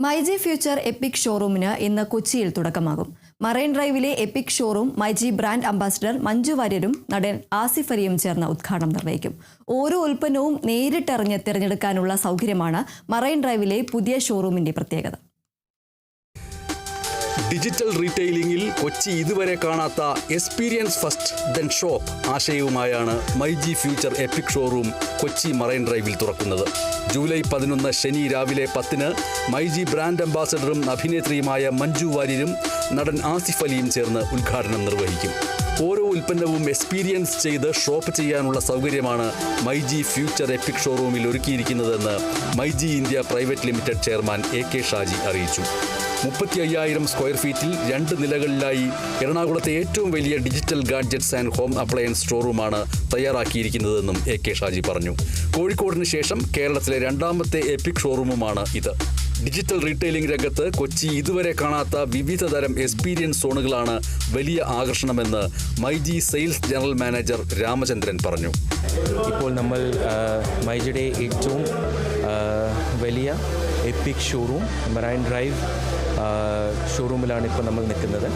MyG future EPIC ഷോറൂമിന് ഇന്ന് കൊച്ചിയിൽ തുടക്കമാകും. മറൈൻ ഡ്രൈവിലെ epic showroom myG brand ambassador Manju വാര്യരും നടൻ ആസിഫ് അലിയും ചേർന്ന് ഉദ്ഘാടനം നിർവഹിക്കും. ഓരോ ഉൽപ്പന്നവും നേരിട്ടറിഞ്ഞ് തിരഞ്ഞെടുക്കാനുള്ള സൗകര്യമാണ് മറൈൻ ഡ്രൈവിലെ പുതിയ ഷോറൂമിന്റെ പ്രത്യേകത. ഡിജിറ്റൽ റീറ്റെയിലിംഗിൽ കൊച്ചി ഇതുവരെ കാണാത്ത എക്സ്പീരിയൻസ് ഫസ്റ്റ് ദെൻ ഷോപ്പ് ആശയവുമായാണ് myG future epic showroom Kochi marine ഡ്രൈവിൽ തുറക്കുന്നത്. ജൂലൈ 11 ശനി രാവിലെ 10 മൈജി ബ്രാൻഡ് അംബാസഡറും അഭിനേത്രിയുമായ മഞ്ജു വാര്യരും നടൻ ആസിഫ് അലിയും ചേർന്ന് ഉദ്ഘാടനം നിർവഹിക്കും. ഓരോ ഉൽപ്പന്നവും എക്സ്പീരിയൻസ് ചെയ്ത് ഷോപ്പ് ചെയ്യാനുള്ള സൗകര്യമാണ് മൈജി ഫ്യൂച്ചർ എപ്പിക് ഷോറൂമിൽ ഒരുക്കിയിരിക്കുന്നതെന്ന് myG India private limited chairman AK Shaji അറിയിച്ചു. 35,000 സ്ക്വയർ ഫീറ്റിൽ 2 നിലകളിലായി എറണാകുളത്തെ ഏറ്റവും വലിയ digital gadgets and home appliance ഷോറൂമാണ് തയ്യാറാക്കിയിരിക്കുന്നതെന്നും AK ഷാജി പറഞ്ഞു. കോഴിക്കോടിന് ശേഷം കേരളത്തിലെ 2ാമത്തെ എപ്പിക് ഷോറൂമുമാണ് ഇത്. ഡിജിറ്റൽ റീറ്റെയിലിംഗ് രംഗത്ത് കൊച്ചി ഇതുവരെ കാണാത്ത വിവിധ തരം എക്സ്പീരിയൻസ് സോണുകളാണ് വലിയ ആകർഷണമെന്ന് myG sales general manager Ramachandran പറഞ്ഞു. ഇപ്പോൾ നമ്മൾ മൈജിയുടെ ഏറ്റവും വലിയ എപ്പിക് ഷോറൂം മറൈൻ ഡ്രൈവ് ഷോറൂമിലാണ് ഇപ്പോൾ നമ്മൾ നിൽക്കുന്നത്.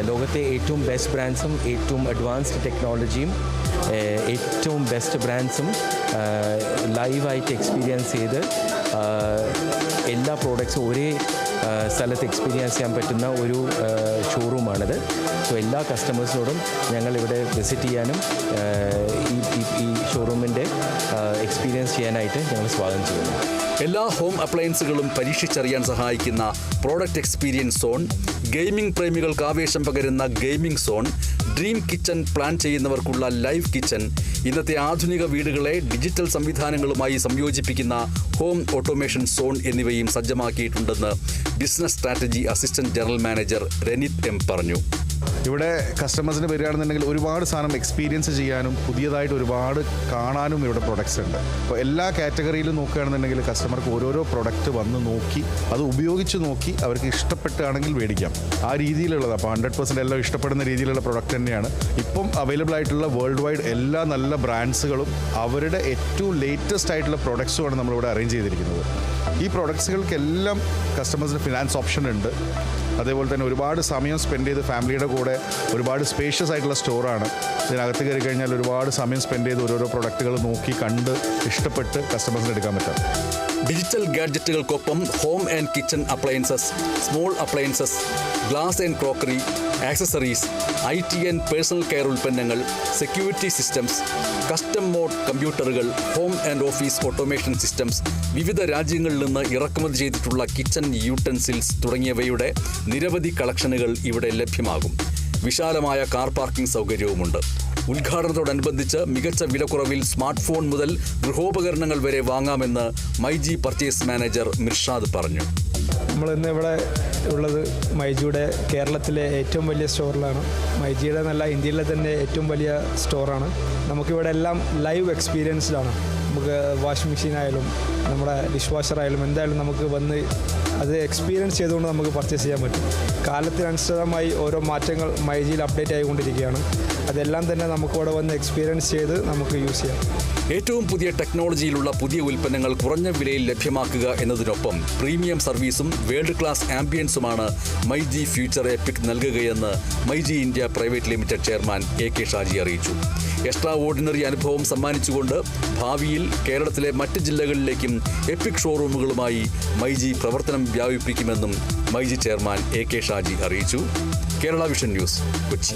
ലോകത്തെ ഏറ്റവും ബെസ്റ്റ് ബ്രാൻഡ്സും ഏറ്റവും അഡ്വാൻസ്ഡ് ടെക്നോളജിയും ഏറ്റവും ബെസ്റ്റ് ബ്രാൻഡ്സും ലൈവായിട്ട് എക്സ്പീരിയൻസ് ചെയ്ത് എല്ലാ പ്രോഡക്ട്സും ഒരേ സ്ഥലത്ത് എക്സ്പീരിയൻസ് ചെയ്യാൻ പറ്റുന്ന ഒരു ഷോറൂമാണിത്. സോ എല്ലാ കസ്റ്റമേഴ്സിനോടും ഞങ്ങളിവിടെ വിസിറ്റ് ചെയ്യാനും ഈ ഷോറൂമിൻ്റെ എക്സ്പീരിയൻസ് ചെയ്യാനായിട്ട് ഞങ്ങൾ സ്വാഗതം ചെയ്യുന്നു. എല്ലാ ഹോം അപ്ലയൻസുകളും പരീക്ഷിച്ചറിയാൻ സഹായിക്കുന്ന പ്രോഡക്റ്റ് എക്സ്പീരിയൻസ് സോൺ, ഗെയിമിംഗ് പ്രേമികൾക്ക് ആവേശം പകരുന്ന gaming zone, dream kitchen plan ചെയ്യുന്നവർക്കുള്ള ലൈവ് കിച്ചൺ, ഇന്നത്തെ ആധുനിക വീടുകളെ ഡിജിറ്റൽ സംവിധാനങ്ങളുമായി സംയോജിപ്പിക്കുന്ന ഹോം ഓട്ടോമേഷൻ സോൺ എന്നിവയും സജ്ജമാക്കിയിട്ടുണ്ടെന്ന് business strategy assistant general manager Ranith M പറഞ്ഞു. ഇവിടെ കസ്റ്റമേഴ്സിന് വരികയാണെന്നുണ്ടെങ്കിൽ ഒരുപാട് സാധനം എക്സ്പീരിയൻസ് ചെയ്യാനും പുതിയതായിട്ട് ഒരുപാട് കാണാനും ഇവിടെ പ്രൊഡക്ട്സ് ഉണ്ട്. അപ്പോൾ എല്ലാ കാറ്റഗറിയിലും നോക്കുകയാണെന്നുണ്ടെങ്കിൽ കസ്റ്റമർക്ക് ഓരോരോ പ്രൊഡക്റ്റ് വന്ന് നോക്കി അത് ഉപയോഗിച്ച് നോക്കി അവർക്ക് ഇഷ്ടപ്പെട്ടാണെങ്കിൽ മേടിക്കാം. ആ രീതിയിലുള്ളത് അപ്പോൾ 100% എല്ലാം ഇഷ്ടപ്പെടുന്ന രീതിയിലുള്ള പ്രൊഡക്റ്റ് തന്നെയാണ് ഇപ്പം അവൈലബിൾ ആയിട്ടുള്ള വേൾഡ് വൈഡ് എല്ലാ നല്ല ബ്രാൻഡ്സുകളും അവരുടെ ഏറ്റവും ലേറ്റസ്റ്റ് ആയിട്ടുള്ള പ്രൊഡക്ട്സുമാണ് നമ്മളിവിടെ അറേഞ്ച് ചെയ്തിരിക്കുന്നത്. ഈ പ്രൊഡക്ട്സുകൾക്കെല്ലാം കസ്റ്റമേഴ്സിന് ഫിനാൻസ് ഓപ്ഷൻ ഉണ്ട്. അതേപോലെ തന്നെ ഒരുപാട് സമയം സ്പെൻഡ് ചെയ്ത് ഫാമിലിയുടെ കൂടെ ഒരുപാട് സ്പേഷ്യസ് ആയിട്ടുള്ള സ്റ്റോറാണ്. ഇതിനകത്ത് കയറി കഴിഞ്ഞാൽ ഒരുപാട് സമയം സ്പെൻഡ് ചെയ്ത് ഓരോരോ പ്രൊഡക്റ്റുകൾ നോക്കി കണ്ട് ഇഷ്ടപ്പെട്ട് കസ്റ്റമേഴ്സിന് എടുക്കാൻ പറ്റും. ഡിജിറ്റൽ ഗാഡ്ജറ്റുകൾക്കൊപ്പം home and kitchen appliances, small appliances, glass and crockery, accessories, IT and personal care ഉൽപ്പന്നങ്ങൾ, സെക്യൂരിറ്റി സിസ്റ്റംസ്, കസ്റ്റം മോഡ് കമ്പ്യൂട്ടറുകൾ, home and office automation systems, വിവിധ രാജ്യങ്ങളിൽ നിന്ന് ഇറക്കുമതി ചെയ്തിട്ടുള്ള കിച്ചൺ യൂട്ടൻസിൽസ് തുടങ്ങിയവയുടെ നിരവധി കളക്ഷനുകൾ ഇവിടെ ലഭ്യമാകും. വിശാലമായ കാർ പാർക്കിംഗ് സൗകര്യവുമുണ്ട്. ഉദ്ഘാടനത്തോടനുബന്ധിച്ച് മികച്ച വിലക്കുറവിൽ സ്മാർട്ട് ഫോൺ മുതൽ ഗൃഹോപകരണങ്ങൾ വരെ വാങ്ങാമെന്ന് മൈജി പർച്ചേസ് മാനേജർ മിർഷാദ് പറഞ്ഞു. നമ്മളിന്ന് ഇവിടെ ഉള്ളത് മൈജിയുടെ കേരളത്തിലെ ഏറ്റവും വലിയ സ്റ്റോറിലാണ്. മൈജിയുടെ നല്ല ഇന്ത്യയിലെ തന്നെ ഏറ്റവും വലിയ സ്റ്റോറാണ്. നമുക്കിവിടെ എല്ലാം ലൈവ് എക്സ്പീരിയൻസ്ഡാണ്. നമുക്ക് വാഷിംഗ് മെഷീനായാലും നമ്മുടെ ഡിഷ് വാഷറായാലും എന്തായാലും നമുക്ക് വന്ന് അത് എക്സ്പീരിയൻസ് ചെയ്തുകൊണ്ട് നമുക്ക് പർച്ചേസ് ചെയ്യാൻ പറ്റും. കാലത്തിനനുസൃതമായി ഓരോ മാറ്റങ്ങൾ മൈജിയിൽ അപ്ഡേറ്റ് ആയിക്കൊണ്ടിരിക്കുകയാണ്. അതെല്ലാം തന്നെ നമുക്കിവിടെ വന്ന് എക്സ്പീരിയൻസ് ചെയ്ത് നമുക്ക് യൂസ് ചെയ്യാം. ഏറ്റവും പുതിയ ടെക്നോളജിയിലുള്ള പുതിയ ഉൽപ്പന്നങ്ങൾ കുറഞ്ഞ വിലയിൽ ലഭ്യമാക്കുക എന്നതിനൊപ്പം പ്രീമിയം സർവീസും വേൾഡ് ക്ലാസ് ആംബിയൻസുമാണ് മൈജി ഫ്യൂച്ചർ എപ്പിക് നൽകുകയെന്ന് myG India private limited chairman AK Shaji അറിയിച്ചു. എക്സ്ട്രാ ഓർഡിനറി അനുഭവം സമ്മാനിച്ചുകൊണ്ട് ഭാവിയിൽ കേരളത്തിലെ മറ്റ് ജില്ലകളിലേക്കും എപ്പിക് ഷോറൂമുകളുമായി മൈജി പ്രവർത്തനം വ്യാപിപ്പിക്കുമെന്നും മൈജി ചെയർമാൻ AK ഷാജി അറിയിച്ചു. Kerala vision news, Kochi.